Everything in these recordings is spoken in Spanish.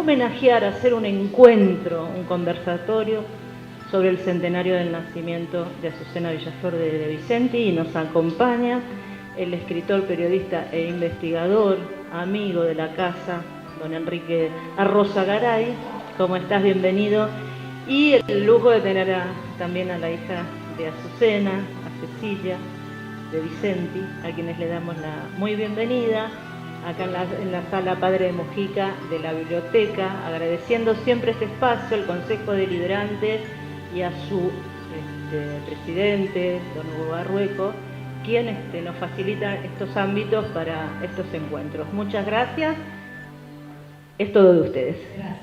homenajear, hacer un encuentro, un conversatorio sobre el centenario del nacimiento de Azucena Villaflor de Vicenti, y nos acompaña el escritor, periodista e investigador, amigo de la casa, don Enrique Arroza Garay. ¿Cómo estás? Bienvenido. Y el lujo de tener también a la hija de Azucena, a Cecilia de Vicenti, a quienes le damos la muy bienvenida acá en la sala Padre de Mujica de la biblioteca, agradeciendo siempre este espacio al Consejo Deliberante y a su presidente, don Hugo Barrueco, quien nos facilita estos ámbitos para estos encuentros. Muchas gracias. Es todo de ustedes. Gracias.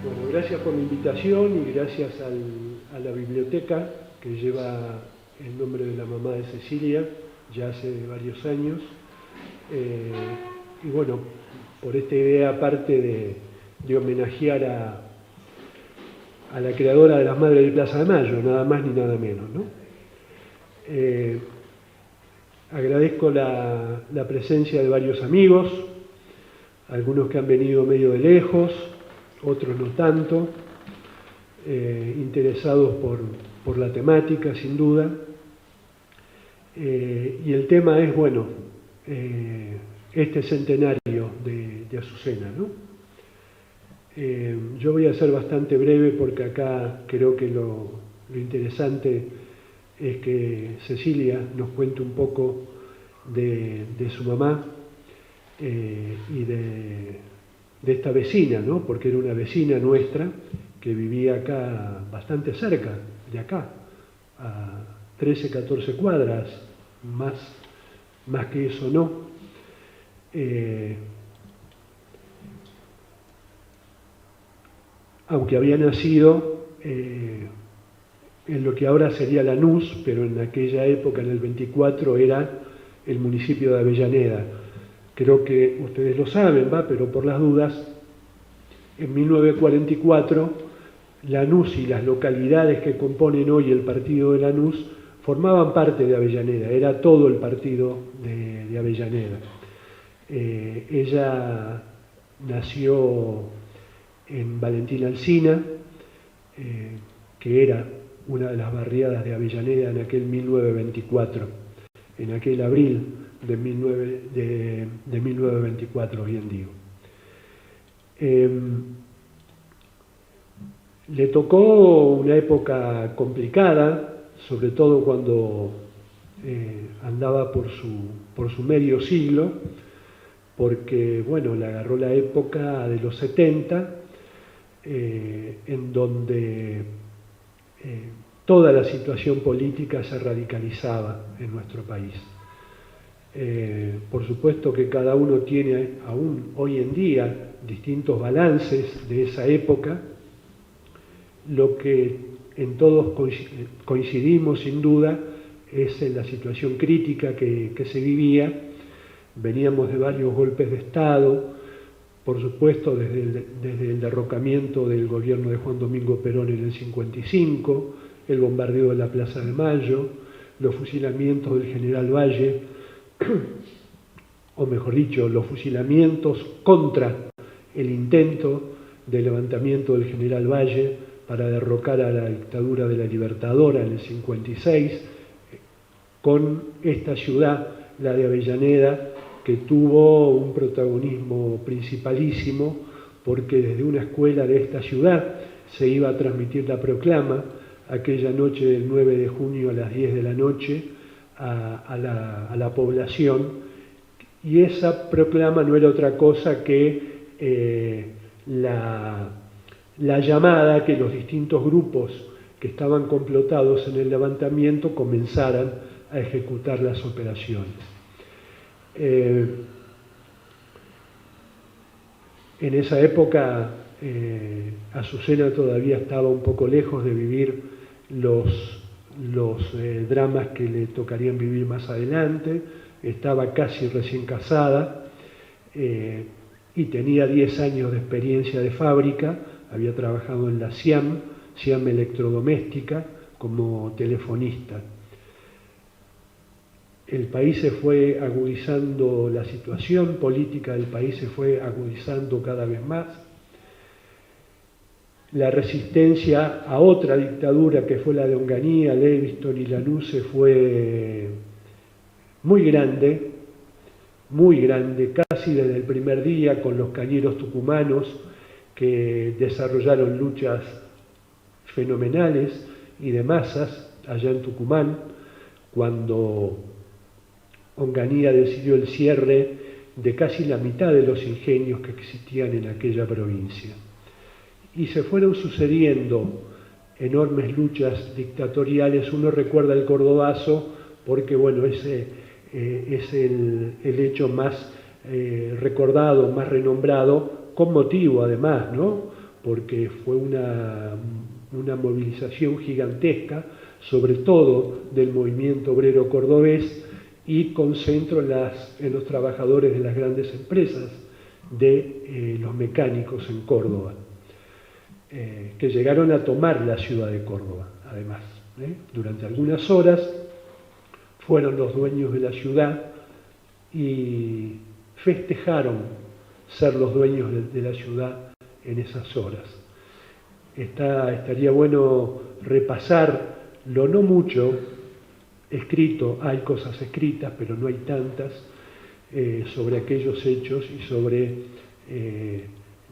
Bueno, gracias por la invitación y gracias a la biblioteca que lleva el nombre de la mamá de Cecilia ya hace varios años. Y bueno, por esta idea, aparte de homenajear a la creadora de las Madres de Plaza de Mayo, nada más ni nada menos, ¿no? Agradezco la presencia de varios amigos, algunos que han venido medio de lejos, otros no tanto, interesados por la temática, sin duda. Y el tema es, bueno, este centenario de Azucena, ¿no? Yo voy a ser bastante breve porque acá creo que lo interesante es que Cecilia nos cuente un poco de su mamá y de esta vecina, ¿no? Porque era una vecina nuestra que vivía acá bastante cerca de acá, a 13, 14 cuadras, más que eso no. Aunque había nacido en lo que ahora sería Lanús, pero en aquella época, en el 24, era el municipio de Avellaneda. Creo que ustedes lo saben, pero por las dudas, en 1944, Lanús y las localidades que componen hoy el partido de Lanús formaban parte de Avellaneda, era todo el partido de Avellaneda. Ella nació en Valentín Alsina, que era una de las barriadas de Avellaneda en aquel 1924, en aquel abril de 1924, bien digo. Le tocó una época complicada, sobre todo cuando andaba por su medio siglo, porque, bueno, le agarró la época de los 70, en donde toda la situación política se radicalizaba en nuestro país. Por supuesto que cada uno tiene aún hoy en día distintos balances de esa época. Lo que en todos coincidimos sin duda es en la situación crítica que se vivía. Veníamos de varios golpes de Estado, por supuesto desde el derrocamiento del gobierno de Juan Domingo Perón en el 55, el bombardeo de la Plaza de Mayo, los fusilamientos del general Valle, o mejor dicho, los fusilamientos contra el intento de levantamiento del general Valle para derrocar a la dictadura de la Libertadora en el 56, con esta ciudad, la de Avellaneda, que tuvo un protagonismo principalísimo, porque desde una escuela de esta ciudad se iba a transmitir la proclama aquella noche del 9 de junio a las 10 de la noche a la población, y esa proclama no era otra cosa que la llamada que los distintos grupos que estaban complotados en el levantamiento comenzaran a ejecutar las operaciones. En esa época Azucena todavía estaba un poco lejos de vivir los dramas que le tocarían vivir más adelante, estaba casi recién casada y tenía 10 años de experiencia de fábrica, había trabajado en la SIAM Electrodoméstica, como telefonista. el país se fue agudizando, la situación política del país se fue agudizando cada vez más. La resistencia a otra dictadura, que fue la de Onganía, Leviston y Lanusse, fue muy grande, casi desde el primer día, con los cañeros tucumanos que desarrollaron luchas fenomenales y de masas allá en Tucumán, cuando Onganía decidió el cierre de casi la mitad de los ingenios que existían en aquella provincia. Y se fueron sucediendo enormes luchas dictatoriales. Uno recuerda el Cordobazo porque, bueno, ese es el hecho más recordado, más renombrado, con motivo además, ¿no? Porque fue una movilización gigantesca, sobre todo del movimiento obrero cordobés, y con centro en los trabajadores de las grandes empresas, de los mecánicos en Córdoba, que llegaron a tomar la ciudad de Córdoba, además. Durante algunas horas fueron los dueños de la ciudad y festejaron ser los dueños de la ciudad en esas horas. Estaría bueno repasar lo no mucho escrito, hay cosas escritas, pero no hay tantas, sobre aquellos hechos y sobre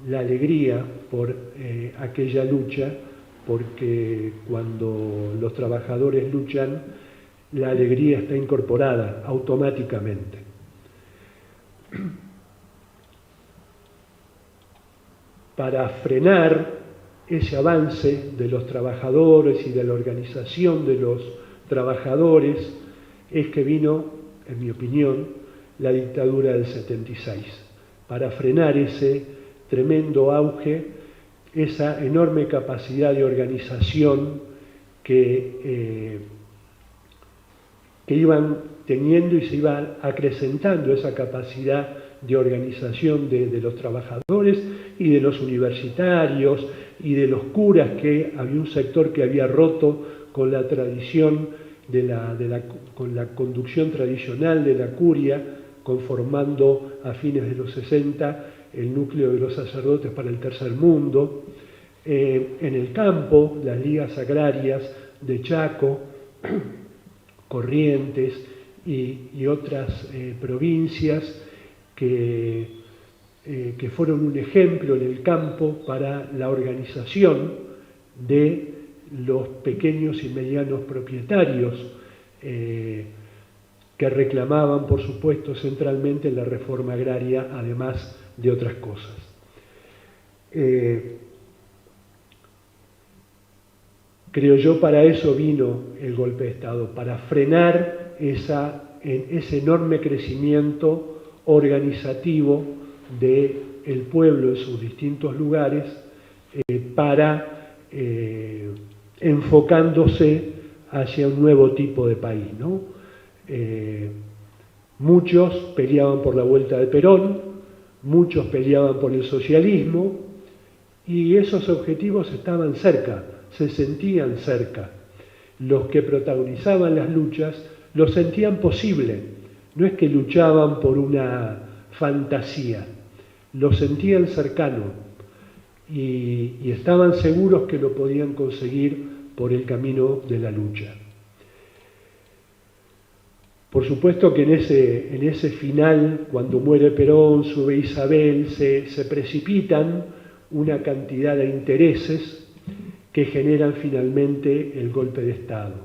la alegría por aquella lucha, porque cuando los trabajadores luchan, la alegría está incorporada automáticamente. Para frenar ese avance de los trabajadores y de la organización de los trabajadores es que vino, en mi opinión, la dictadura del 76, para frenar ese tremendo auge, esa enorme capacidad de organización que iban teniendo y se iba acrecentando esa capacidad de organización de los trabajadores y de los universitarios y de los curas, que había un sector que había roto con la tradición con la conducción tradicional de la curia, conformando a fines de los 60 el núcleo de los sacerdotes para el tercer mundo. En el campo, las ligas agrarias de Chaco, Corrientes y otras provincias que fueron un ejemplo en el campo para la organización de los pequeños y medianos propietarios, que reclamaban, por supuesto, centralmente la reforma agraria, además de otras cosas. Creo yo, para eso vino el golpe de Estado, para frenar ese enorme crecimiento organizativo del pueblo en sus distintos lugares, enfocándose hacia un nuevo tipo de país, ¿no? Muchos peleaban por la vuelta de Perón, muchos peleaban por el socialismo, y esos objetivos estaban cerca, se sentían cerca. Los que protagonizaban las luchas lo sentían posible, no es que luchaban por una fantasía, lo sentían cercano y estaban seguros que lo podían conseguir por el camino de la lucha. Por supuesto que en ese final, cuando muere Perón, sube Isabel, se precipitan una cantidad de intereses que generan finalmente el golpe de Estado.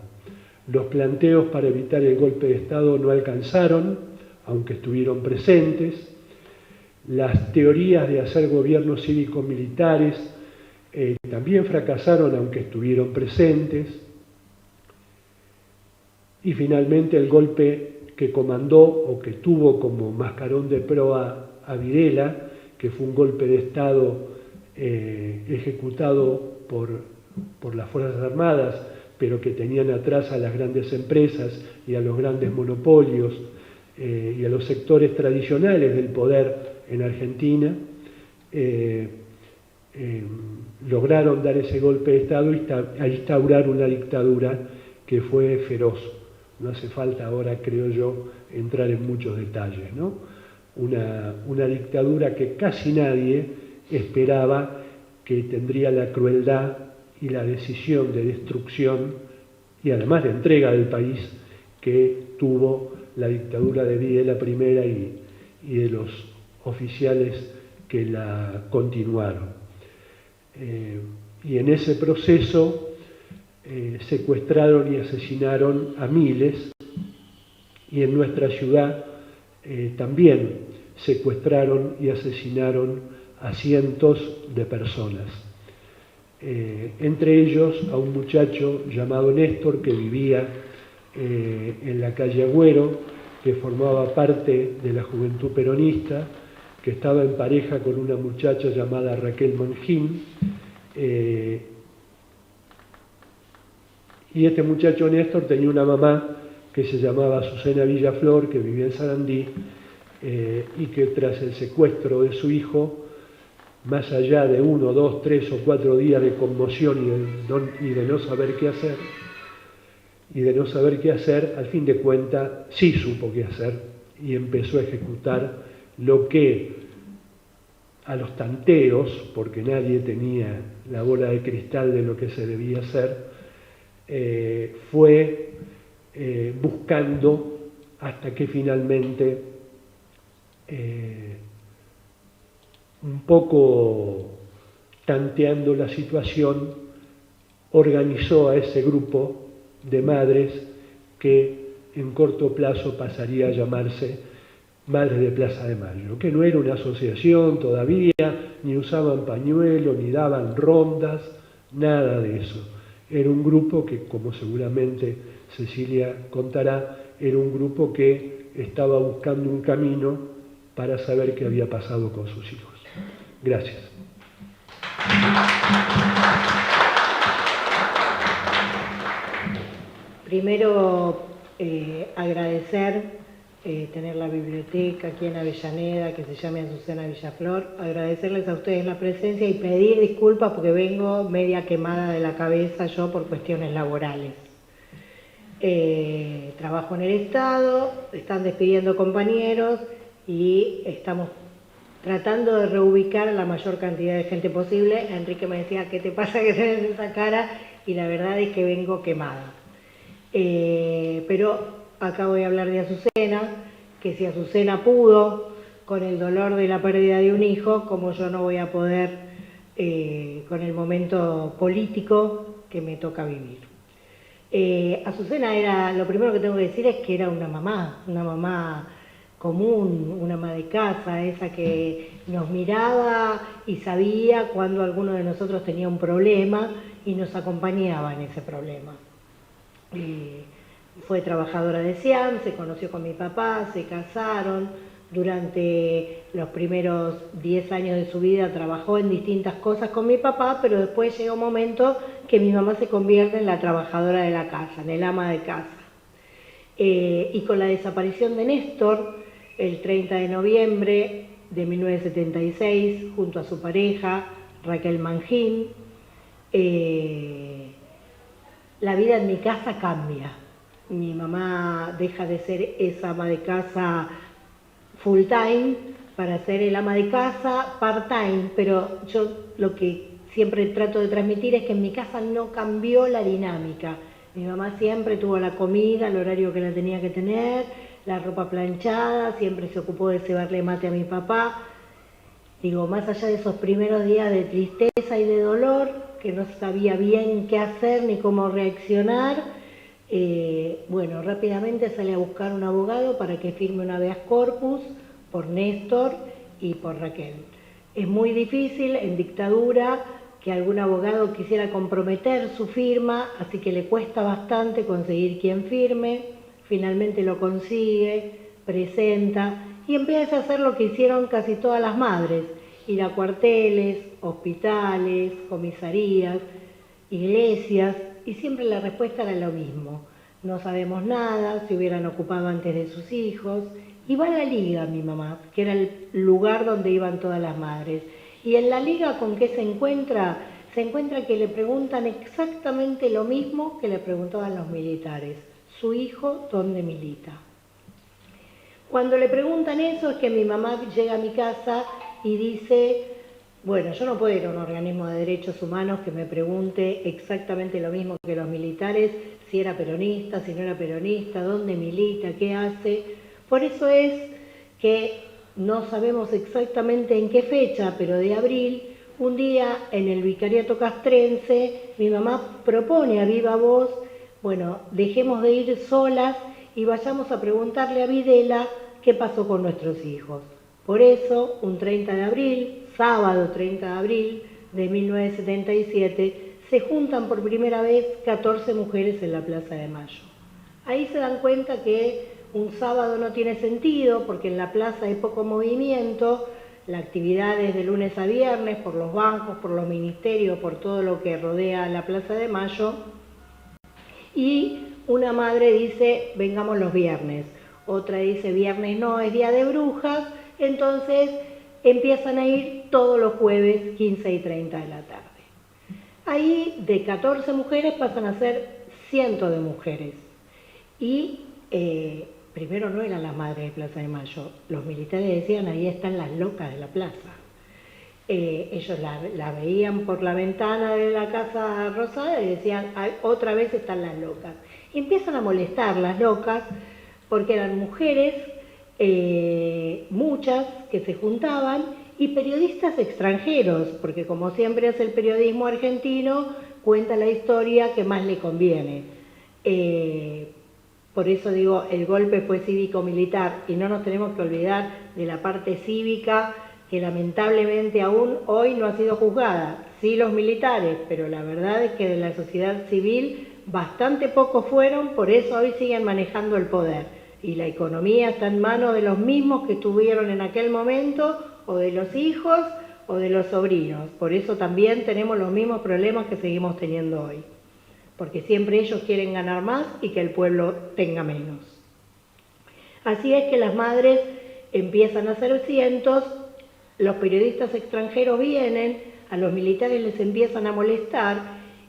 Los planteos para evitar el golpe de Estado no alcanzaron, aunque estuvieron presentes. Las teorías de hacer gobiernos cívico-militares también fracasaron, aunque estuvieron presentes. Y finalmente el golpe que comandó o que tuvo como mascarón de proa a Videla, que fue un golpe de Estado ejecutado por las Fuerzas Armadas, pero que tenían atrás a las grandes empresas y a los grandes monopolios y a los sectores tradicionales del poder en Argentina, lograron dar ese golpe de Estado y a instaurar una dictadura que fue feroz, no hace falta ahora, creo yo, entrar en muchos detalles, ¿no? Una dictadura que casi nadie esperaba que tendría la crueldad y la decisión de destrucción y además de entrega del país que tuvo la dictadura de Videla I y de los oficiales que la continuaron. Y en ese proceso secuestraron y asesinaron a miles, y en nuestra ciudad también secuestraron y asesinaron a cientos de personas. Entre ellos a un muchacho llamado Néstor que vivía en la calle Agüero, que formaba parte de la Juventud Peronista, que estaba en pareja con una muchacha llamada Raquel Mangín, y este muchacho Néstor tenía una mamá que se llamaba Azucena Villaflor, que vivía en Sarandí, y que tras el secuestro de su hijo, más allá de 1, 2, 3 o 4 días de conmoción y de no saber qué hacer, al fin de cuentas sí supo qué hacer y empezó a ejecutar lo que a los tanteos, porque nadie tenía la bola de cristal de lo que se debía hacer, fue buscando hasta que finalmente un poco tanteando la situación, organizó a ese grupo de madres que en corto plazo pasaría a llamarse Madres de Plaza de Mayo, que no era una asociación todavía, ni usaban pañuelo, ni daban rondas, nada de eso. Era un grupo que, como seguramente Cecilia contará, era un grupo que estaba buscando un camino para saber qué había pasado con sus hijos. Gracias. Primero, agradecer tener la biblioteca aquí en Avellaneda, que se llame Azucena Villaflor, agradecerles a ustedes la presencia y pedir disculpas porque vengo media quemada de la cabeza yo por cuestiones laborales. Trabajo en el Estado, están despidiendo compañeros y estamos tratando de reubicar a la mayor cantidad de gente posible. Enrique me decía, ¿qué te pasa que tenés esa cara? Y la verdad es que vengo quemada. Pero acá voy a hablar de Azucena, que si Azucena pudo con el dolor de la pérdida de un hijo, como yo no voy a poder con el momento político que me toca vivir. Azucena era, lo primero que tengo que decir es que era una mamá común, una ama de casa, esa que nos miraba y sabía cuando alguno de nosotros tenía un problema y nos acompañaba en ese problema. Fue trabajadora de SIAM, se conoció con mi papá, se casaron, durante los primeros 10 años de su vida trabajó en distintas cosas con mi papá, pero después llega un momento que mi mamá se convierte en la trabajadora de la casa, en el ama de casa. Y con la desaparición de Néstor, el 30 de noviembre de 1976, junto a su pareja, Raquel Mangín, la vida en mi casa cambia. Mi mamá deja de ser esa ama de casa full time para ser el ama de casa part time, pero yo lo que siempre trato de transmitir es que en mi casa no cambió la dinámica. Mi mamá siempre tuvo la comida, el horario que la tenía que tener, la ropa planchada, siempre se ocupó de cebarle mate a mi papá. Digo, más allá de esos primeros días de tristeza y de dolor, que no sabía bien qué hacer ni cómo reaccionar, bueno, rápidamente sale a buscar un abogado para que firme un habeas corpus por Néstor y por Raquel. Es muy difícil en dictadura que algún abogado quisiera comprometer su firma, así que le cuesta bastante conseguir quien firme. Finalmente lo consigue, presenta y empieza a hacer lo que hicieron casi todas las madres: ir a cuarteles, hospitales, comisarías, iglesias, y siempre la respuesta era lo mismo: no sabemos nada, se hubieran ocupado antes de sus hijos. Y va a la Liga mi mamá, que era el lugar donde iban todas las madres. Y en la Liga, ¿con qué se encuentra? Se encuentra que le preguntan exactamente lo mismo que le preguntaban los militares: su hijo dónde milita. Cuando le preguntan eso es que mi mamá llega a mi casa y dice, bueno, yo no puedo ir a un organismo de derechos humanos que me pregunte exactamente lo mismo que los militares, si era peronista, si no era peronista, dónde milita, qué hace. Por eso es que no sabemos exactamente en qué fecha, pero de abril, un día en el Vicariato Castrense, mi mamá propone a viva voz, bueno, dejemos de ir solas y vayamos a preguntarle a Videla qué pasó con nuestros hijos. Por eso, un 30 de abril, sábado 30 de abril de 1977, se juntan por primera vez 14 mujeres en la Plaza de Mayo. Ahí se dan cuenta que un sábado no tiene sentido porque en la plaza hay poco movimiento, la actividad es de lunes a viernes por los bancos, por los ministerios, por todo lo que rodea la Plaza de Mayo. Y una madre dice, vengamos los viernes, otra dice, viernes no, es día de brujas, entonces empiezan a ir todos los jueves 15 y 30 de la tarde. Ahí de 14 mujeres pasan a ser cientos de mujeres. Y primero no eran las madres de Plaza de Mayo, los militares decían, ahí están las locas de la plaza. Ellos la veían por la ventana de la Casa Rosada y decían, otra vez están las locas. Y empiezan a molestar las locas porque eran mujeres, muchas que se juntaban, y periodistas extranjeros, porque como siempre hace el periodismo argentino, cuenta la historia que más le conviene. Por eso digo, el golpe fue cívico-militar y no nos tenemos que olvidar de la parte cívica que lamentablemente aún hoy no ha sido juzgada. Sí los militares, pero la verdad es que de la sociedad civil bastante pocos fueron, por eso hoy siguen manejando el poder. Y la economía está en manos de los mismos que estuvieron en aquel momento, o de los hijos o de los sobrinos. Por eso también tenemos los mismos problemas que seguimos teniendo hoy. Porque siempre ellos quieren ganar más y que el pueblo tenga menos. Así es que las madres empiezan a ser cientos, los periodistas extranjeros vienen, a los militares les empiezan a molestar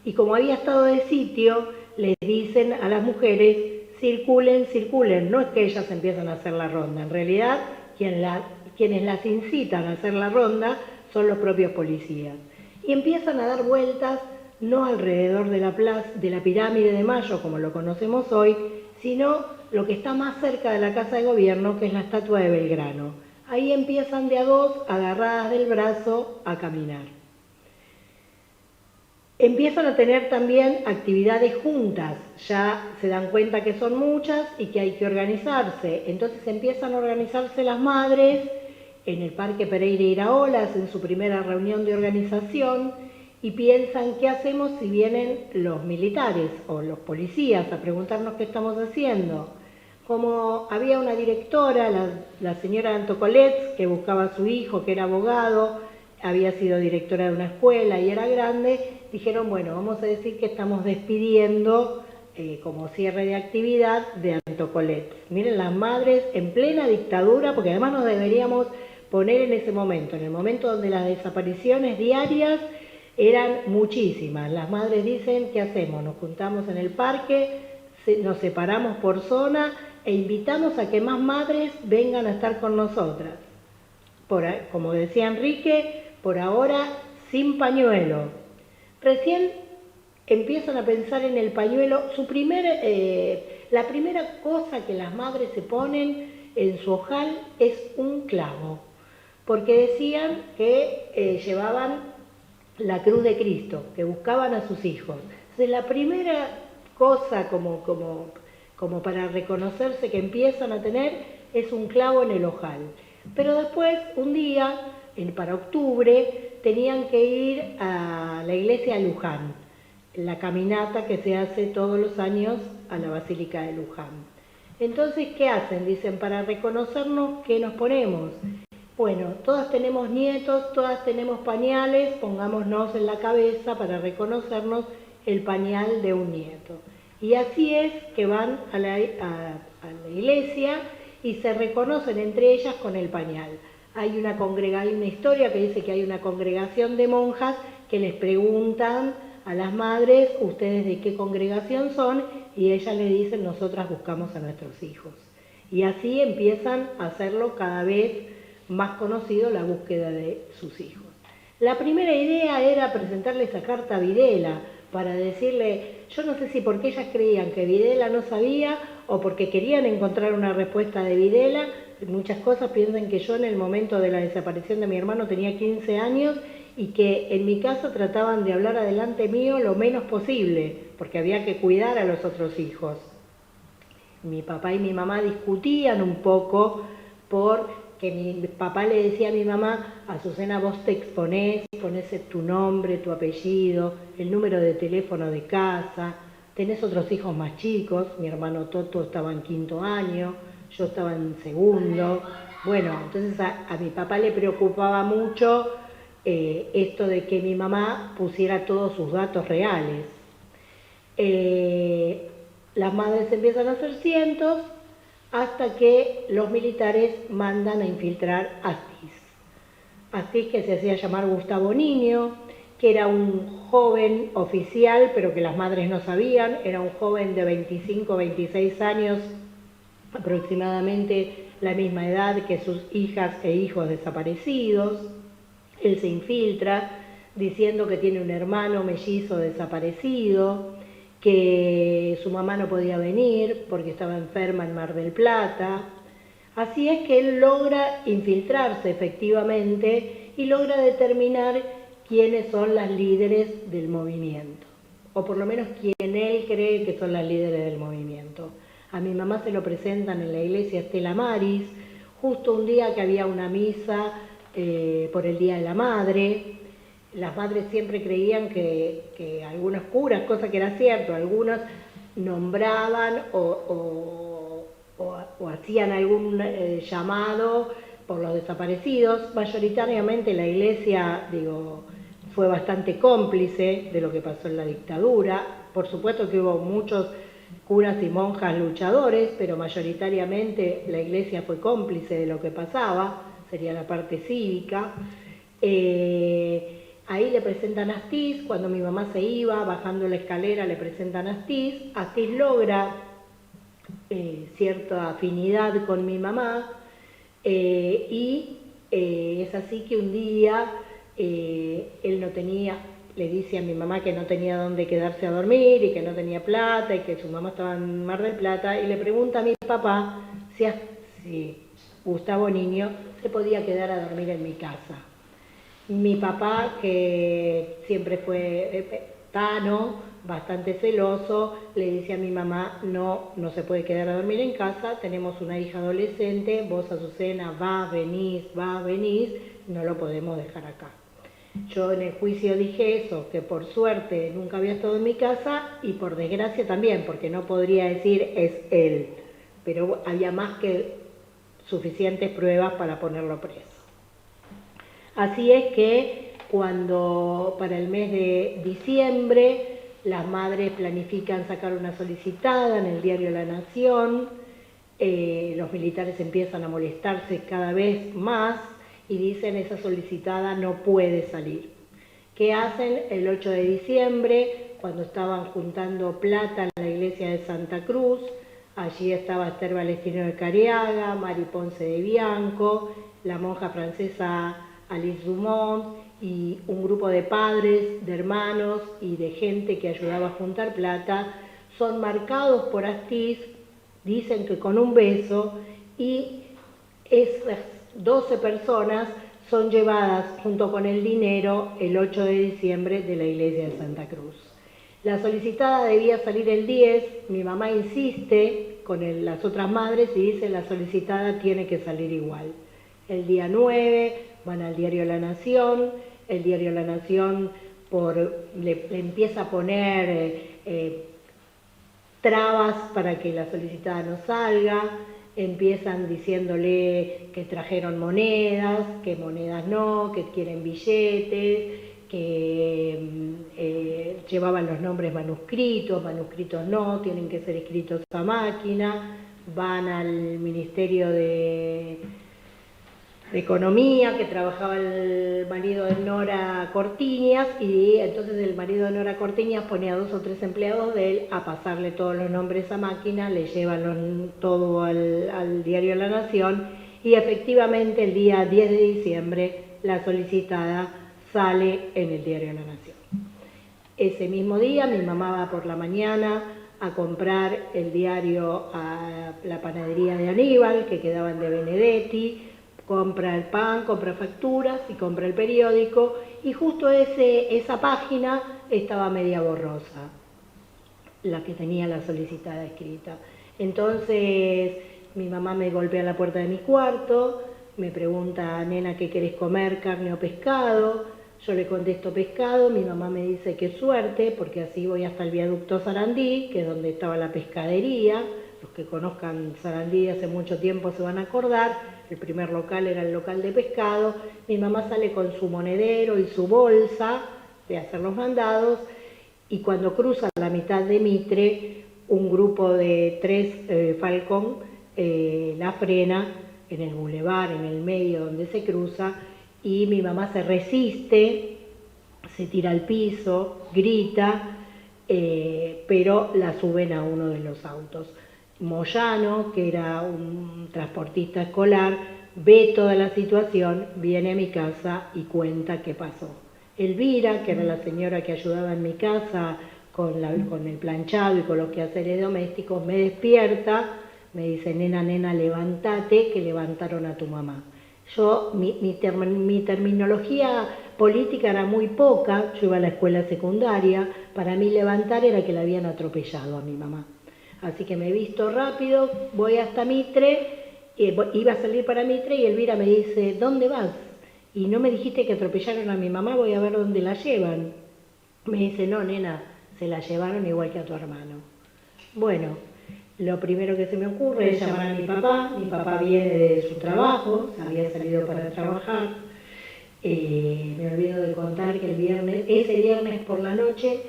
y como había estado de sitio, les dicen a las mujeres, circulen, circulen. No es que ellas empiezan a hacer la ronda, en realidad quienes las incitan a hacer la ronda son los propios policías. Y empiezan a dar vueltas no alrededor de la plaza, de la pirámide de Mayo, como lo conocemos hoy, sino lo que está más cerca de la Casa de Gobierno, que es la estatua de Belgrano. Ahí empiezan de a dos, agarradas del brazo, a caminar. Empiezan a tener también actividades juntas, ya se dan cuenta que son muchas y que hay que organizarse. Entonces empiezan a organizarse las madres en el Parque Pereira Iraolas, en su primera reunión de organización, y piensan qué hacemos si vienen los militares o los policías a preguntarnos qué estamos haciendo. Como había una directora, la señora Antocolets, que buscaba a su hijo, que era abogado, había sido directora de una escuela y era grande, dijeron, bueno, vamos a decir que estamos despidiendo como cierre de actividad de Antocolets. Miren, las madres en plena dictadura, porque además nos deberíamos poner en ese momento, en el momento donde las desapariciones diarias eran muchísimas. Las madres dicen, ¿qué hacemos? Nos juntamos en el parque, nos separamos por zona e invitamos a que más madres vengan a estar con nosotras. Como decía Enrique, por ahora sin pañuelo. Recién empiezan a pensar en el pañuelo. La primera cosa que las madres se ponen en su ojal es un clavo, porque decían que llevaban la cruz de Cristo, que buscaban a sus hijos. Entonces, la primera cosa como para reconocerse que empiezan a tener es un clavo en el ojal. Pero después, un día, para octubre, tenían que ir a la iglesia de Luján, la caminata que se hace todos los años a la Basílica de Luján. Entonces, ¿qué hacen? Dicen, para reconocernos, ¿qué nos ponemos? Bueno, todas tenemos nietos, todas tenemos pañales, pongámonos en la cabeza para reconocernos el pañal de un nieto. Y así es que van a la iglesia y se reconocen entre ellas con el pañal. Hay una historia que dice que hay una congregación de monjas que les preguntan a las madres, ¿ustedes de qué congregación son? Y ellas le dicen, nosotras buscamos a nuestros hijos. Y así empiezan a hacerlo cada vez más conocido la búsqueda de sus hijos. La primera idea era presentarle esa carta a Videla para decirle, yo no sé si porque ellas creían que Videla no sabía o porque querían encontrar una respuesta de Videla. Muchas cosas piensan que yo en el momento de la desaparición de mi hermano tenía 15 años y que en mi caso trataban de hablar adelante mío lo menos posible, porque había que cuidar a los otros hijos. Mi papá y mi mamá discutían un poco porque mi papá le decía a mi mamá, Azucena, vos te exponés, ponés tu nombre, tu apellido, el número de teléfono de casa, tenés otros hijos más chicos, mi hermano Toto estaba en 5º año, yo estaba en 2º. Bueno, entonces a mi papá le preocupaba mucho esto de que mi mamá pusiera todos sus datos reales. Las madres empiezan a hacer cientos hasta que los militares mandan a infiltrar a Astiz. Astiz, que se hacía llamar Gustavo Niño, que era un joven oficial, pero que las madres no sabían, era un joven de 25 o 26 años, aproximadamente la misma edad que sus hijas e hijos desaparecidos. Él se infiltra diciendo que tiene un hermano mellizo desaparecido, que su mamá no podía venir porque estaba enferma en Mar del Plata. Así es que él logra infiltrarse efectivamente y logra determinar quiénes son las líderes del movimiento, o por lo menos quién él cree que son las líderes del movimiento. A mi mamá se lo presentan en la iglesia Estela Maris, justo un día que había una misa por el Día de la Madre. Las madres siempre creían que algunos curas, cosa que era cierto, algunos nombraban o hacían algún llamado por los desaparecidos. Mayoritariamente la iglesia, fue bastante cómplice de lo que pasó en la dictadura. Por supuesto que hubo muchos curas y monjas luchadores, pero mayoritariamente la iglesia fue cómplice de lo que pasaba, sería la parte cívica. Ahí le presentan a Astiz, cuando mi mamá se iba, bajando la escalera le presentan a Astiz. Astiz logra cierta afinidad con mi mamá y es así que un día él no tenía, le dice a mi mamá que no tenía dónde quedarse a dormir y que no tenía plata y que su mamá estaba en Mar del Plata, y le pregunta a mi papá si Gustavo Niño se podía quedar a dormir en mi casa. Mi papá, que siempre fue tano, bastante celoso, le dice a mi mamá, no se puede quedar a dormir en casa, tenemos una hija adolescente, vos, Azucena, vas, venís, no lo podemos dejar acá. Yo en el juicio dije eso, que por suerte nunca había estado en mi casa y por desgracia también, porque no podría decir es él, pero había más que suficientes pruebas para ponerlo preso. Así es que cuando para el mes de diciembre las madres planifican sacar una solicitada en el diario La Nación, los militares empiezan a molestarse cada vez más y dicen esa solicitada no puede salir. ¿Qué hacen? El 8 de diciembre, cuando estaban juntando plata en la iglesia de Santa Cruz, allí estaba Esther Balestino de Cariaga, Mari Ponce de Bianco, la monja francesa Alice Dumont y un grupo de padres, de hermanos y de gente que ayudaba a juntar plata, son marcados por Astiz, dicen que con un beso, y esas 12 personas son llevadas junto con el dinero el 8 de diciembre de la iglesia de Santa Cruz. La solicitada debía salir el 10, mi mamá insiste con las otras madres y dice la solicitada tiene que salir igual. El día 9 van al diario La Nación, el diario La Nación le empieza a poner trabas para que la solicitada no salga, empiezan diciéndole que trajeron monedas, que monedas no, que quieren billetes, que llevaban los nombres manuscritos no, tienen que ser escritos a máquina. Van al Ministerio de economía, que trabajaba el marido de Nora Cortiñas, y entonces el marido de Nora Cortiñas ponía a 2 o 3 empleados de él a pasarle todos los nombres a máquina, le llevan todo al diario La Nación, y efectivamente el día 10 de diciembre la solicitada sale en el diario La Nación. Ese mismo día mi mamá va por la mañana a comprar el diario a la panadería de Aníbal, que quedaban de Benedetti, compra el pan, compra facturas y compra el periódico, y justo esa página estaba media borrosa, la que tenía la solicitada escrita. Entonces mi mamá me golpea la puerta de mi cuarto, me pregunta: nena, ¿qué querés comer, carne o pescado? Yo le contesto pescado, mi mamá me dice qué suerte, porque así voy hasta el viaducto Sarandí, que es donde estaba la pescadería. Los que conozcan Sarandí hace mucho tiempo se van a acordar, el primer local era el local de pescado. Mi mamá sale con su monedero y su bolsa de hacer los mandados, y cuando cruza la mitad de Mitre, un grupo de 3 Falcón la frena en el bulevar, en el medio donde se cruza, y mi mamá se resiste, se tira al piso, grita, pero la suben a uno de los autos. Moyano, que era un transportista escolar, ve toda la situación, viene a mi casa y cuenta qué pasó. Elvira, que era la señora que ayudaba en mi casa con el planchado y con los quehaceres domésticos, me despierta, me dice: nena, levántate, que levantaron a tu mamá. Mi terminología política era muy poca, yo iba a la escuela secundaria, para mí levantar era que la habían atropellado a mi mamá. Así que me visto rápido, voy hasta Mitre, iba a salir para Mitre, y Elvira me dice: ¿dónde vas? Y no me dijiste que atropellaron a mi mamá, voy a ver dónde la llevan. Me dice: no, nena, se la llevaron igual que a tu hermano. Bueno, lo primero que se me ocurre es llamar a mi papá viene de su trabajo, había salido para trabajar. Me olvido de contar que ese viernes por la noche,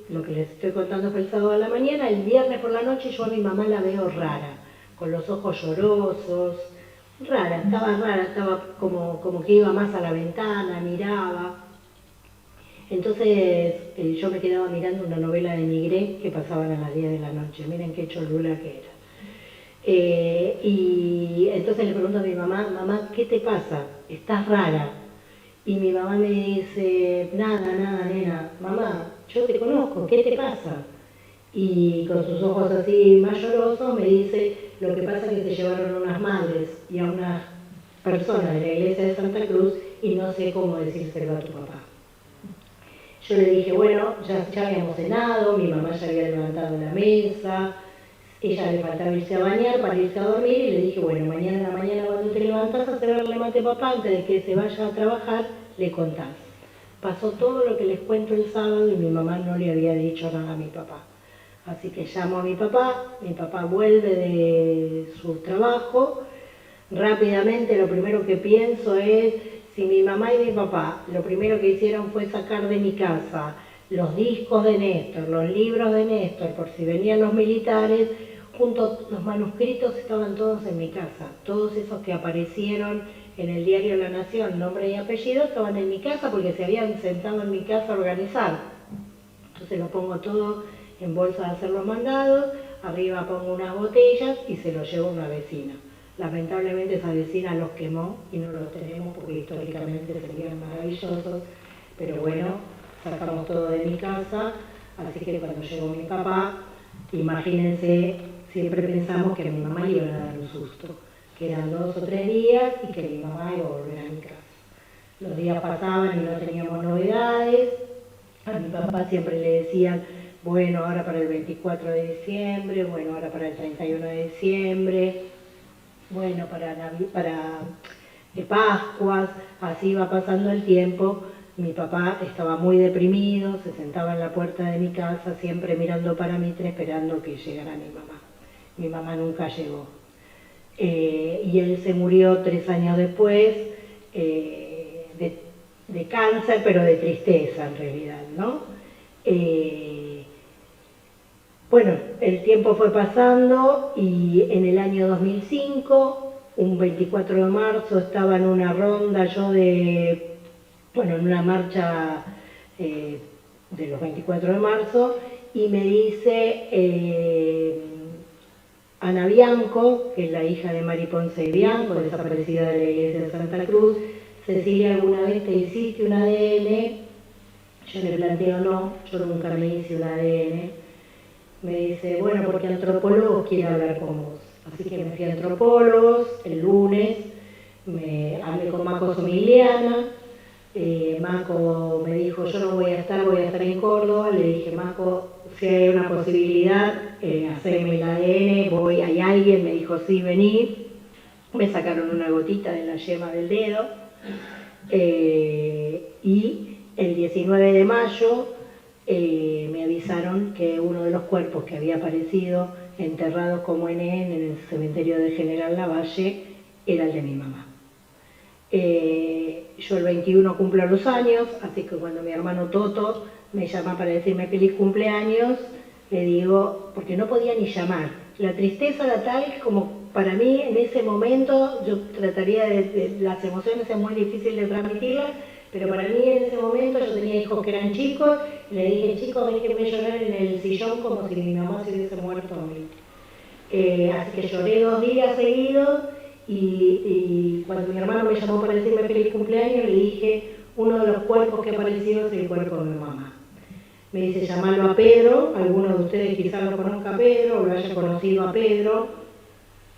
lo que les estoy contando fue el sábado a la mañana, el viernes por la noche yo a mi mamá la veo rara, con los ojos llorosos, estaba como que iba más a la ventana, miraba. Entonces yo me quedaba mirando una novela de Migré que pasaban a las 10 de la noche, miren qué cholula que era. Y entonces le pregunto a mi mamá: mamá, ¿qué te pasa? Estás rara. Y mi mamá me dice: nada, nena, mamá, yo te conozco, ¿qué te pasa? Y con sus ojos así más llorosos me dice: lo que pasa es que te llevaron unas madres y a unas personas de la iglesia de Santa Cruz y no sé cómo decírselo a tu papá. Yo le dije: bueno, ya habíamos cenado, mi mamá ya había levantado la mesa, ella le faltaba irse a bañar para irse a dormir, y le dije: bueno, mañana en la mañana cuando te levantás a hacerle mate a papá antes de que se vaya a trabajar, le contás. Pasó todo lo que les cuento el sábado y mi mamá no le había dicho nada a mi papá. Así que llamo a mi papá vuelve de su trabajo, rápidamente lo primero que pienso es: si mi mamá y mi papá lo primero que hicieron fue sacar de mi casa los discos de Néstor, los libros de Néstor, por si venían los militares, los manuscritos estaban todos en mi casa, todos esos que aparecieron en el diario La Nación, nombre y apellido, estaban en mi casa porque se habían sentado en mi casa a organizar. Entonces lo pongo todo en bolsa de hacer los mandados, arriba pongo unas botellas y se los llevo a una vecina. Lamentablemente esa vecina los quemó y no los tenemos porque históricamente serían maravillosos, pero bueno, sacamos todo de mi casa, así que cuando llegó mi papá, imagínense, siempre pensamos que a mi mamá le iban a dar un susto, que eran 2 o 3 días y que mi mamá iba a volver a mi casa. Los días pasaban y no teníamos novedades, a mi papá siempre le decían: bueno, ahora para el 24 de diciembre, bueno, ahora para el 31 de diciembre, bueno, para Pascuas, así iba pasando el tiempo. Mi papá estaba muy deprimido, se sentaba en la puerta de mi casa, siempre mirando para Mitre, esperando que llegara mi mamá. Mi mamá nunca llegó. Y él se murió 3 años después, de cáncer, pero de tristeza en realidad, ¿no? Bueno, el tiempo fue pasando y en el año 2005 un 24 de marzo estaba en una ronda yo en una marcha de los 24 de marzo, y me dice Ana Bianco, que es la hija de Mari Ponce de Bianco, desaparecida de la iglesia de Santa Cruz: Cecilia, ¿alguna vez te hiciste un ADN? Yo le planteo no, yo nunca me hice un ADN. Me dice, bueno, porque antropólogos quiere hablar con vos. Así que me fui a antropólogos el lunes, me hablé con Maco Somigliana. Maco me dijo, yo no voy a estar en Córdoba. Le dije, Maco, si hay una posibilidad, hacerme el ADN, hay alguien. Me dijo, sí, vení. Me sacaron una gotita de la yema del dedo. Y el 19 de mayo me avisaron que uno de los cuerpos que había aparecido enterrados como NN en el cementerio de General Lavalle era el de mi mamá. Yo el 21 cumplo los años, así que cuando mi hermano Toto me llama para decirme feliz cumpleaños, le digo, porque no podía ni llamar. La tristeza era tal como para mí en ese momento, yo trataría las emociones es muy difícil de transmitirlas, pero para mí en ese momento yo tenía hijos que eran chicos, y le dije, chicos, déjenme llorar en el sillón como si mi mamá se hubiese muerto a mí. Así que lloré 2 días seguidos, y cuando mi hermano me llamó para decirme feliz cumpleaños, le dije, uno de los cuerpos que ha aparecido es el cuerpo de mi mamá. Me dice, llamarlo a Pedro, alguno de ustedes quizás lo conozca a Pedro, o lo haya conocido a Pedro,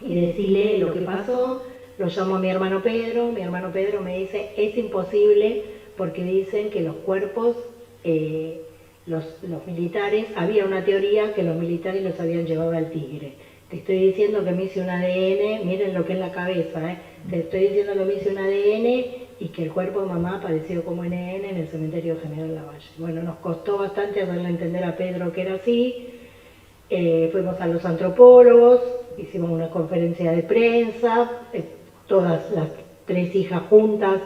y decirle lo que pasó. Lo llamo a mi hermano Pedro me dice, es imposible, porque dicen que los cuerpos, los militares, había una teoría que los militares los habían llevado al Tigre. Te estoy diciendo que me hice un ADN, miren lo que es la cabeza, te estoy diciendo que me hice un ADN y que el cuerpo de mamá apareció como NN en el cementerio General Lavalle. Bueno, nos costó bastante hacerle entender a Pedro que era así. Fuimos a los antropólogos, hicimos una conferencia de prensa, todas las 3 hijas juntas,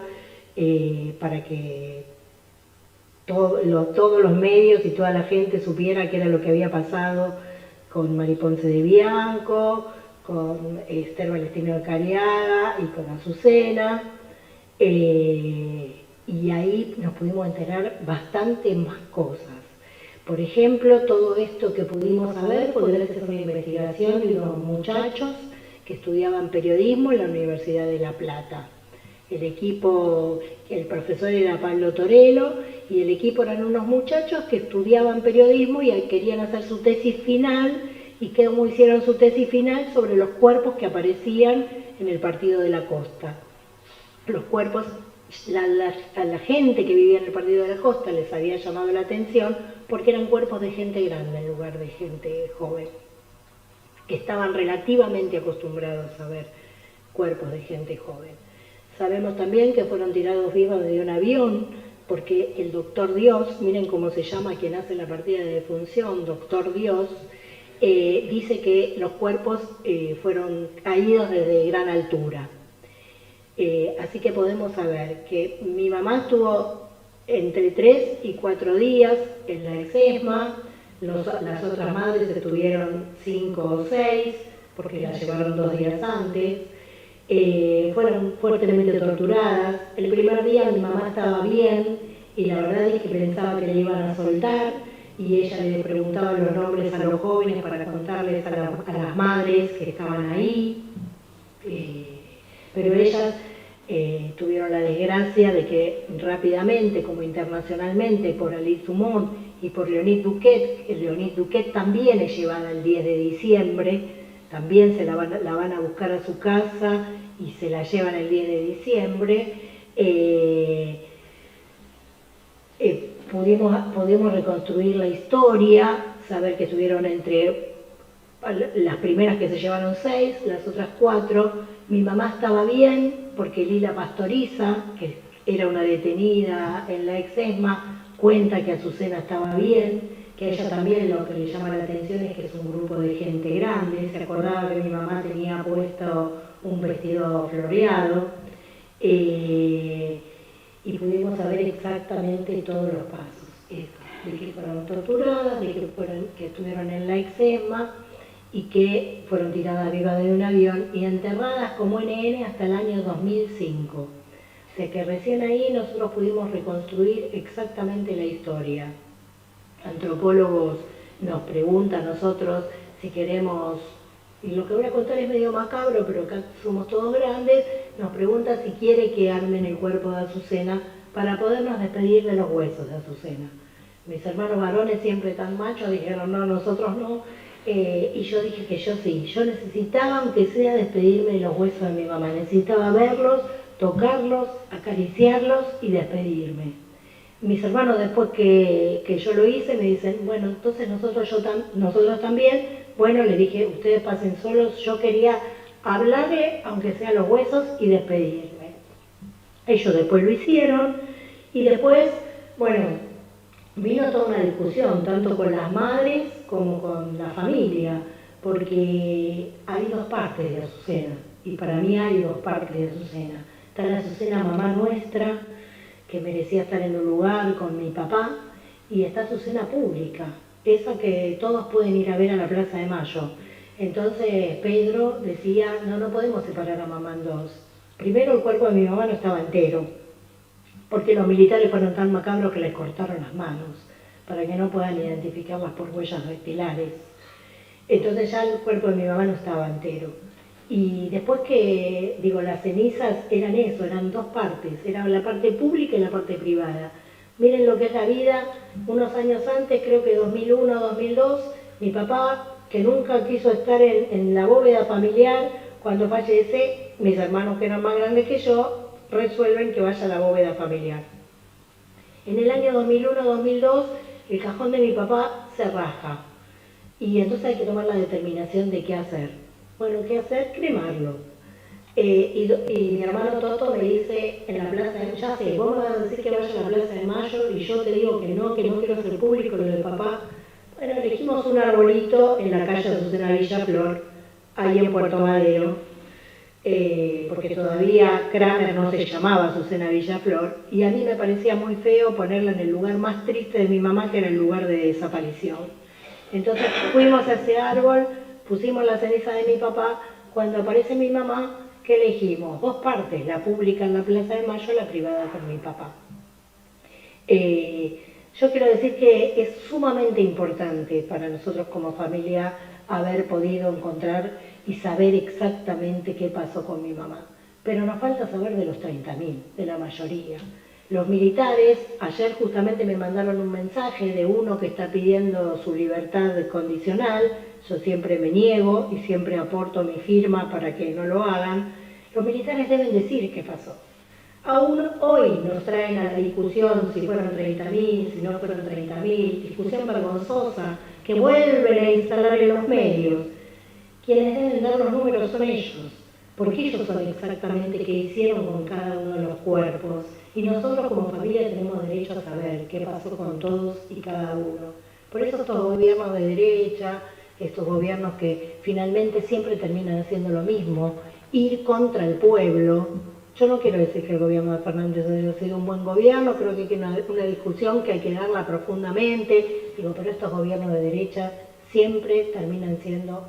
para que todos los medios y toda la gente supiera qué era lo que había pasado con Mari Ponce de Bianco, con Esther Valestino de Cariaga y con Azucena. Y ahí nos pudimos enterar bastante más cosas. Por ejemplo, todo esto que pudimos saber fue gracias a una investigación de unos muchachos que estudiaban periodismo en la Universidad de La Plata. El profesor era Pablo Torello, y el equipo eran unos muchachos que estudiaban periodismo y querían hacer su tesis final, y cómo hicieron su tesis final sobre los cuerpos que aparecían en el Partido de la Costa. Los cuerpos, a la gente que vivía en el Partido de la Costa les había llamado la atención porque eran cuerpos de gente grande en lugar de gente joven, que estaban relativamente acostumbrados a ver cuerpos de gente joven. Sabemos también que fueron tirados vivos de un avión, porque el Doctor Dios, miren cómo se llama quien hace la partida de defunción, Doctor Dios, dice que los cuerpos fueron caídos desde gran altura. Así que podemos saber que mi mamá estuvo entre 3 y 4 días en la exesma, las otras madres estuvieron 5 o 6, porque las llevaron 2 días antes. Fueron fuertemente torturadas. El primer día mi mamá estaba bien, y la verdad es que pensaba que le iban a soltar, y ella le preguntaba los nombres a los jóvenes para contarles a las madres que estaban ahí. Pero ellas tuvieron la desgracia de que rápidamente, como internacionalmente, por Alice Dumont y por Leonid Duquet, Leonid Duquet también es llevada el 10 de diciembre, también la van a buscar a su casa y se la llevan el 10 de diciembre. Pudimos reconstruir la historia, saber que estuvieron entre las primeras que se llevaron 6, las otras 4. Mi mamá estaba bien porque Lila Pastoriza, que era una detenida en la exesma, cuenta que Azucena estaba bien, que a ella también lo que le llama la atención es que es un grupo de gente grande. Se acordaba que mi mamá tenía puesto un vestido floreado, y pudimos saber exactamente todos los pasos, de que fueron torturadas, de que estuvieron en la exesma. y que fueron tiradas vivas de un avión y enterradas como NN hasta el año 2005. O sea que recién ahí nosotros pudimos reconstruir exactamente la historia. Antropólogos nos preguntan a nosotros si queremos, y lo que voy a contar es medio macabro, pero acá somos todos grandes, nos pregunta si quiere que armen el cuerpo de Azucena para podernos despedir de los huesos de Azucena. Mis hermanos varones, siempre tan machos, dijeron no, nosotros no, y yo dije que yo sí, yo necesitaba, aunque sea, despedirme de los huesos de mi mamá, necesitaba verlos, tocarlos, acariciarlos y despedirme. Mis hermanos, después que yo lo hice, me dicen, bueno, entonces nosotros también. Bueno, le dije, ustedes pasen solos, yo quería hablarle, aunque sea los huesos, y despedirme. Ellos después lo hicieron, y después, bueno, vino toda una discusión, tanto con las madres como con la familia, porque hay dos partes de Azucena, y para mí hay dos partes de Azucena. Está la Azucena mamá nuestra, que merecía estar en un lugar con mi papá, y está Azucena pública, esa que todos pueden ir a ver a la Plaza de Mayo. Entonces Pedro decía, no podemos separar a mamá en dos. Primero, el cuerpo de mi mamá no estaba entero, porque los militares fueron tan macabros que les cortaron las manos, para que no puedan identificarlas por huellas dactilares. Entonces ya el cuerpo de mi mamá no estaba entero. Y después las cenizas eran eso, eran dos partes, era la parte pública y la parte privada. Miren lo que es la vida, unos años antes, creo que 2001, 2002, mi papá, que nunca quiso estar en la bóveda familiar, cuando fallece, mis hermanos que eran más grandes que yo, resuelven que vaya a la bóveda familiar. En el año 2001-2002, el cajón de mi papá se raja, y entonces hay que tomar la determinación de qué hacer. Bueno, ¿qué hacer? Cremarlo. Y mi hermano Toto me dice en la plaza de Mayo, ya sé, vos me vas a decir que vaya a la Plaza de Mayo y yo te digo que no quiero hacer público lo de papá. Bueno, elegimos un arbolito en la calle Azucena Villaflor, ahí en Puerto Madero, porque todavía Kramer no se llamaba Azucena Villaflor, y a mí me parecía muy feo ponerla en el lugar más triste de mi mamá, que era el lugar de desaparición. Entonces fuimos a ese árbol, pusimos la ceniza de mi papá. Cuando aparece mi mamá, ¿qué elegimos? Dos partes, la pública en la Plaza de Mayo, la privada con mi papá. Yo quiero decir que es sumamente importante para nosotros como familia haber podido encontrar y saber exactamente qué pasó con mi mamá. Pero nos falta saber de los 30.000, de la mayoría. Los militares, ayer justamente me mandaron un mensaje de uno que está pidiendo su libertad condicional. Yo siempre me niego y siempre aporto mi firma para que no lo hagan. Los militares deben decir qué pasó. Aún hoy nos traen a la discusión si fueron 30.000, si no fueron 30.000, discusión vergonzosa que vuelven a instalar en los medios. Quienes deben dar los números son ellos, porque ellos son exactamente qué hicieron con cada uno de los cuerpos. Y nosotros como familia tenemos derecho a saber qué pasó con todos y cada uno. Por eso estos gobiernos de derecha, estos gobiernos que finalmente siempre terminan haciendo lo mismo, ir contra el pueblo. Yo no quiero decir que el gobierno de Fernández haya sido un buen gobierno, creo que hay una discusión que hay que darla profundamente, pero estos gobiernos de derecha siempre terminan siendo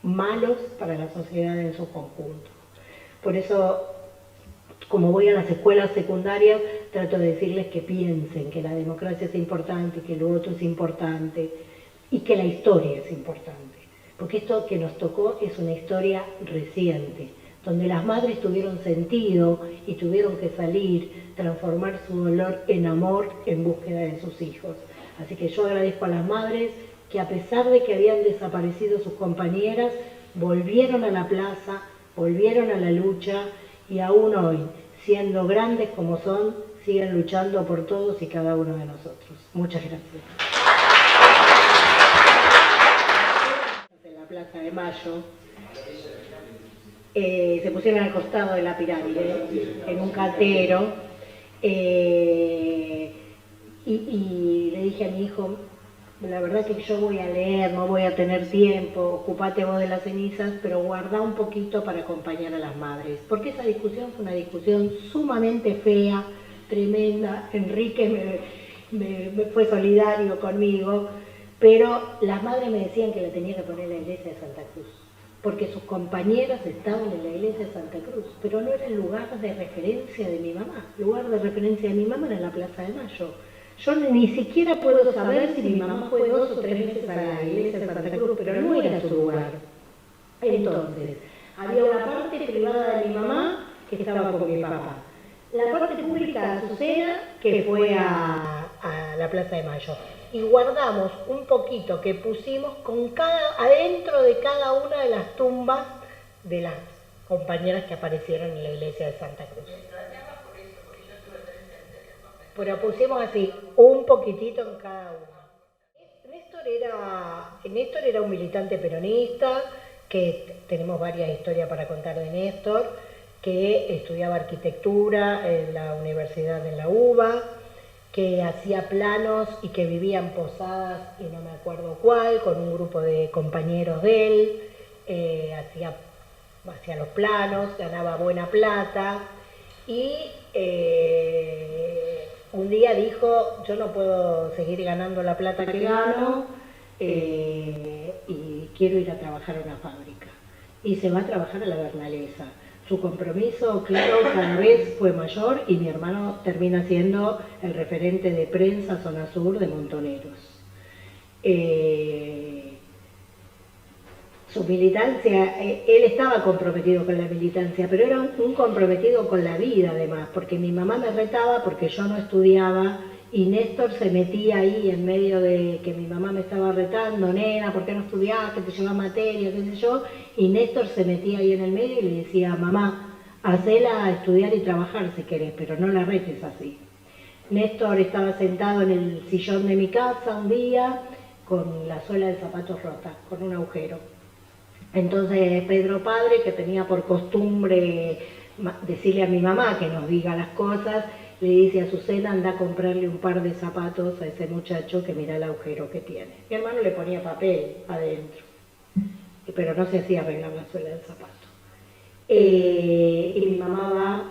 malos para la sociedad en su conjunto. Por eso, como voy a las escuelas secundarias, trato de decirles que piensen que la democracia es importante, que lo otro es importante y que la historia es importante. Porque esto que nos tocó es una historia reciente, donde las madres tuvieron sentido y tuvieron que salir, transformar su dolor en amor en búsqueda de sus hijos. Así que yo agradezco a las madres que, a pesar de que habían desaparecido sus compañeras, volvieron a la plaza, volvieron a la lucha, y aún hoy, siendo grandes como son, siguen luchando por todos y cada uno de nosotros. Muchas gracias. En la Plaza de Mayo se pusieron al costado de la pirámide, en un cantero, y le dije a mi hijo, la verdad que yo voy a leer, no voy a tener tiempo, ocupate vos de las cenizas, pero guarda un poquito para acompañar a las madres. Porque esa discusión fue una discusión sumamente fea, tremenda. Enrique me fue solidario conmigo, pero las madres me decían que la tenía que poner en la iglesia de Santa Cruz, porque sus compañeras estaban en la iglesia de Santa Cruz, pero no era el lugar de referencia de mi mamá. El lugar de referencia de mi mamá era la Plaza de Mayo. Yo ni siquiera puedo saber si mi mamá fue 2 o 3 veces a la iglesia de Santa Cruz, pero no era su lugar. Entonces, había una parte privada de mi mamá que estaba con mi papá. La parte pública de Azucena, que fue a la Plaza de Mayo. Y guardamos un poquito que pusimos adentro de cada una de las tumbas de las compañeras que aparecieron en la iglesia de Santa Cruz. Pero pusimos así, un poquitito en cada una. Néstor era un militante peronista, que tenemos varias historias para contar de Néstor, que estudiaba arquitectura en la universidad de la UBA, que hacía planos y que vivía en Posadas y no me acuerdo cuál, con un grupo de compañeros de él, hacía los planos, ganaba buena plata y un día dijo, yo no puedo seguir ganando la plata que gano y quiero ir a trabajar a una fábrica. Y se va a trabajar a la Bernalesa. Su compromiso, claro, cada vez fue mayor y mi hermano termina siendo el referente de prensa zona sur de Montoneros. Su militancia, él estaba comprometido con la militancia, pero era un comprometido con la vida además, porque mi mamá me retaba porque yo no estudiaba y Néstor se metía ahí en medio de que mi mamá me estaba retando, nena, ¿por qué no estudiás? Que te llevas materia, qué sé yo, y Néstor se metía ahí en el medio y le decía, mamá, hacela a estudiar y trabajar si querés, pero no la retes así. Néstor estaba sentado en el sillón de mi casa un día con la suela del zapato rota, con un agujero. Entonces Pedro Padre, que tenía por costumbre decirle a mi mamá que nos diga las cosas, le dice a Azucena, anda a comprarle un par de zapatos a ese muchacho que mira el agujero que tiene. Mi hermano le ponía papel adentro, pero no se hacía arreglar la suela del zapato. Y mi mamá va,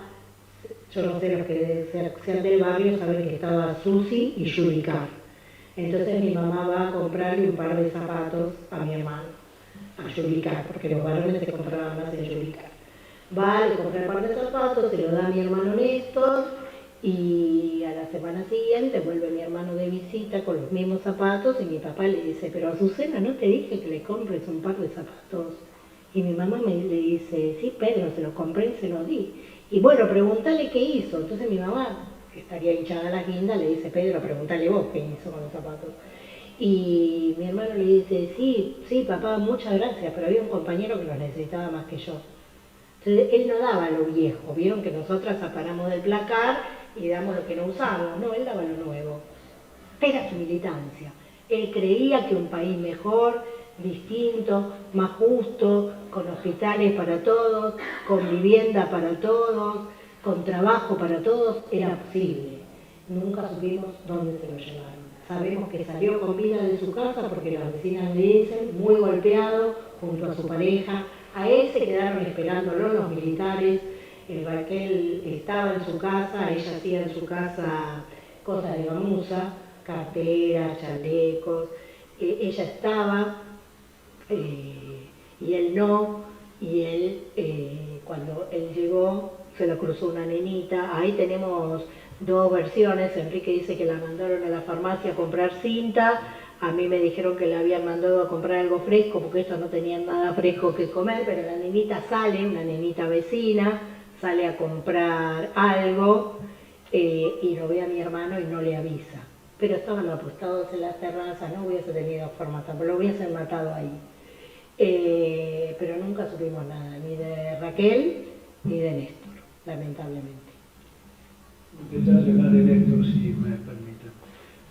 yo no sé, los que sean del barrio saben que estaba Susi y Yulicar. Entonces mi mamá va a comprarle un par de zapatos a mi hermano, a Yulicar, porque los varones se compraban más en Yulicar. Va, le compra el par de zapatos, se lo da a mi hermano Néstor, y a la semana siguiente vuelve mi hermano de visita con los mismos zapatos y mi papá le dice, pero Azucena, ¿no te dije que le compres un par de zapatos? Y mi mamá le dice, sí, Pedro, se los compré y se los di. Y bueno, pregúntale qué hizo. Entonces mi mamá, que estaría hinchada la guinda, le dice, Pedro, pregúntale vos qué hizo con los zapatos. Y mi hermano le dice, sí, papá, muchas gracias, pero había un compañero que los necesitaba más que yo. Entonces él no daba lo viejo, vieron que nosotras aparamos del placar y damos lo que no usamos, no, él daba lo nuevo. Era su militancia. Él creía que un país mejor, distinto, más justo, con hospitales para todos, con vivienda para todos, con trabajo para todos, era posible. Nunca supimos dónde se lo llevaron. Sabemos que salió con vida de su casa porque las vecinas le dicen, muy golpeado, junto a su pareja. A él se quedaron esperándolo los militares. Raquel estaba en su casa, ella hacía en su casa cosas de gamuza, carteras, chalecos. Ella estaba y él no, y él cuando él llegó se lo cruzó una nenita. Ahí tenemos dos versiones. Enrique dice que la mandaron a la farmacia a comprar cinta, a mí me dijeron que la habían mandado a comprar algo fresco porque estos no tenían nada fresco que comer, pero la nenita sale, una nenita vecina, sale a comprar algo y lo ve a mi hermano y no le avisa. Pero estaban apostados en las terrazas, no hubiese tenido forma, tampoco lo hubiesen matado ahí. Pero nunca supimos nada, ni de Raquel ni de Néstor, lamentablemente. Un detalle más de Néstor, si me permiten.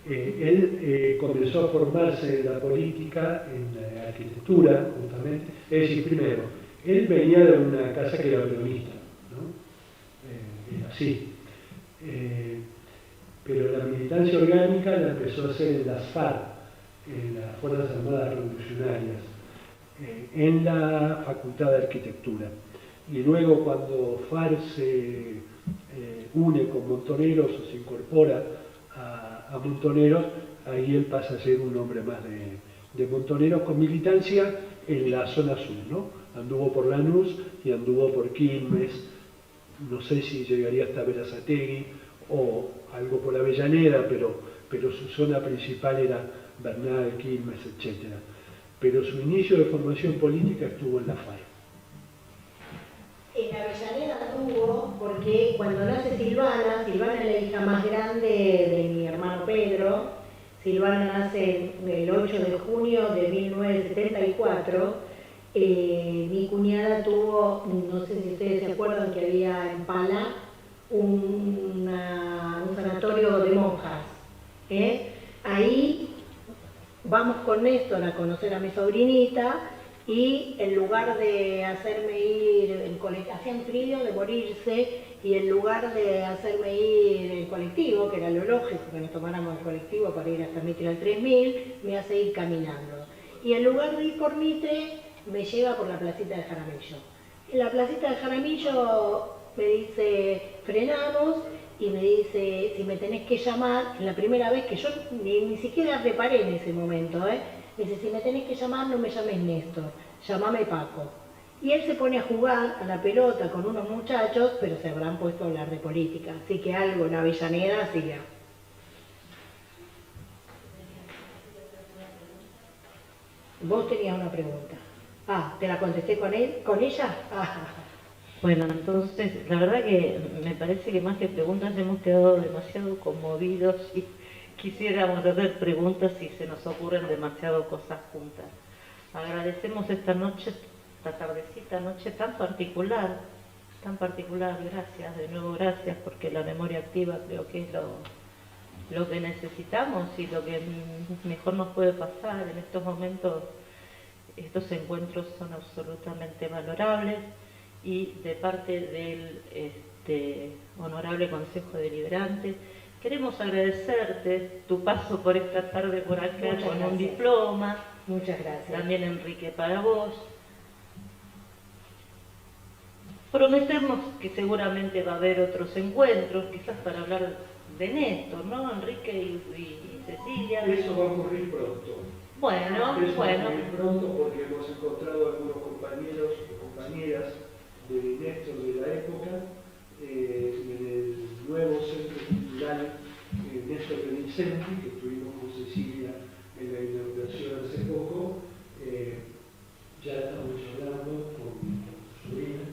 Él comenzó a formarse en la política, en la arquitectura, justamente. Es decir, primero, él venía de una casa que era peronista, ¿no? Así. Pero la militancia orgánica la empezó a hacer en las FARC, en las Fuerzas Armadas Revolucionarias, en la Facultad de Arquitectura. Y luego cuando FARC se une con Montoneros o se incorpora a Montoneros, ahí él pasa a ser un hombre más de Montoneros, con militancia en la zona sur, ¿no? Anduvo por Lanús y anduvo por Quilmes, no sé si llegaría hasta Berazategui o algo por Avellaneda, pero su zona principal era Bernal, Quilmes, etc. Pero su inicio de formación política estuvo en la FAE. En Avellaneda anduvo porque cuando nace Silvana es la hija más grande de mi hermano Pedro. Silvana nace el 8 de junio de 1974. Mi cuñada tuvo, no sé si ustedes se acuerdan que había en Pala un sanatorio de monjas. Ahí vamos con Néstor a conocer a mi sobrinita y en lugar de hacerme ir en colectivo, hacían frío de morirse, y en lugar de hacerme ir en colectivo, que era lo lógico que nos tomáramos el colectivo para ir hasta Mitre al 3000, me hace ir caminando. Y en lugar de ir por Mitre, me lleva por la placita de Jaramillo. En la placita de Jaramillo me dice, frenamos, y me dice, si me tenés que llamar, la primera vez que yo ni siquiera reparé en ese momento, me dice, si me tenés que llamar, no me llames Néstor, llamame Paco. Y él se pone a jugar a la pelota con unos muchachos, pero se habrán puesto a hablar de política, así que algo en Avellaneda hacía. Vos tenías una pregunta. Ah, ¿te la contesté con él, con ella? Ah. Bueno, entonces, la verdad que me parece que más que preguntas hemos quedado demasiado conmovidos y quisiéramos hacer preguntas y se nos ocurren demasiado cosas juntas. Agradecemos esta noche, esta tardecita, noche tan particular, gracias, de nuevo gracias, porque la memoria activa creo que es lo que necesitamos y lo que mejor nos puede pasar en estos momentos. Estos encuentros son absolutamente valorables y de parte del Honorable Consejo Deliberante queremos agradecerte tu paso por esta tarde por acá. Muchas con gracias. Un diploma. Muchas gracias. También Enrique para vos. Prometemos que seguramente va a haber otros encuentros, quizás para hablar de Néstor, ¿no? Enrique y Cecilia. Eso va a ocurrir pronto. Bueno. Va a ocurrir pronto porque hemos encontrado algunos compañeros y compañeras de Néstor de la época en el nuevo centro cultural Néstor Benicenti, que estuvimos con Cecilia en la inauguración hace poco. Ya estamos hablando con su sobrina,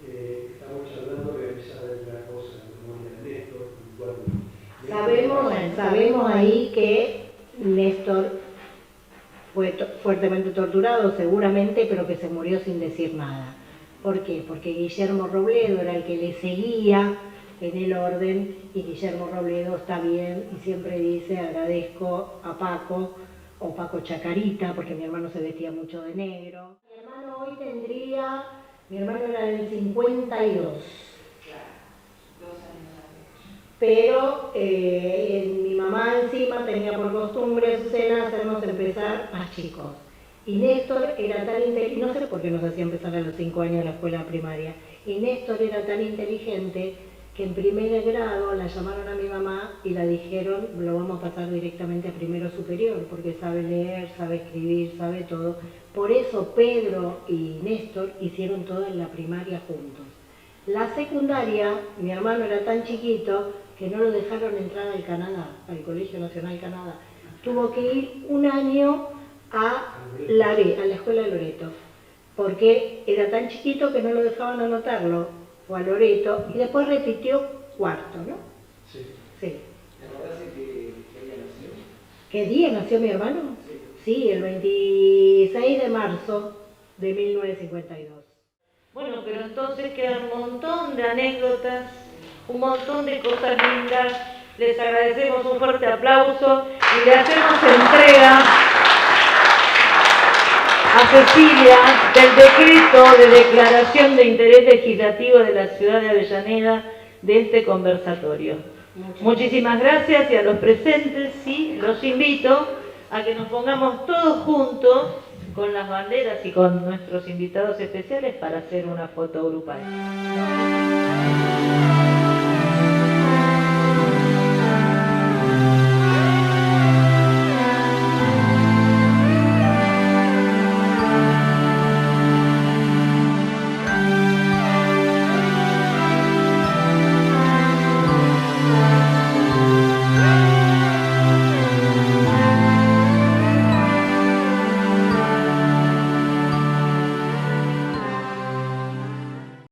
estamos hablando de realizar una cosa en memoria de Néstor. Sabemos ahí que Néstor fue fuertemente torturado, seguramente, pero que se murió sin decir nada. ¿Por qué? Porque Guillermo Robledo era el que le seguía en el orden, y Guillermo Robledo está bien y siempre dice, agradezco a Paco, o Paco Chacarita, porque mi hermano se vestía mucho de negro. Mi hermano hoy tendría, mi hermano era del 52. Pero mi mamá encima tenía por costumbre, Azucena, hacernos empezar más chicos. Y Néstor era tan inteligente, no sé por qué nos hacía empezar a los 5 años en la escuela primaria, y Néstor era tan inteligente que en primer grado la llamaron a mi mamá y la dijeron, lo vamos a pasar directamente a primero superior, porque sabe leer, sabe escribir, sabe todo. Por eso Pedro y Néstor hicieron todo en la primaria juntos. La secundaria, mi hermano era tan chiquito que no lo dejaron entrar al Canadá, al Colegio Nacional Canadá. Tuvo que ir un año a la escuela de Loreto, porque era tan chiquito que no lo dejaban anotarlo, o a Loreto, y después repitió cuarto, ¿no? Sí. Sí. ¿Te acordás de qué día nació? ¿Qué día nació mi hermano? Sí, el 26 de marzo de 1952. Bueno, pero entonces queda un montón de anécdotas, un montón de cosas lindas. Les agradecemos un fuerte aplauso y le hacemos entrega a Cecilia del decreto de declaración de interés legislativo de la ciudad de Avellaneda de este conversatorio. Muchísimas gracias, y a los presentes sí, los invito a que nos pongamos todos juntos con las banderas y con nuestros invitados especiales para hacer una foto grupal.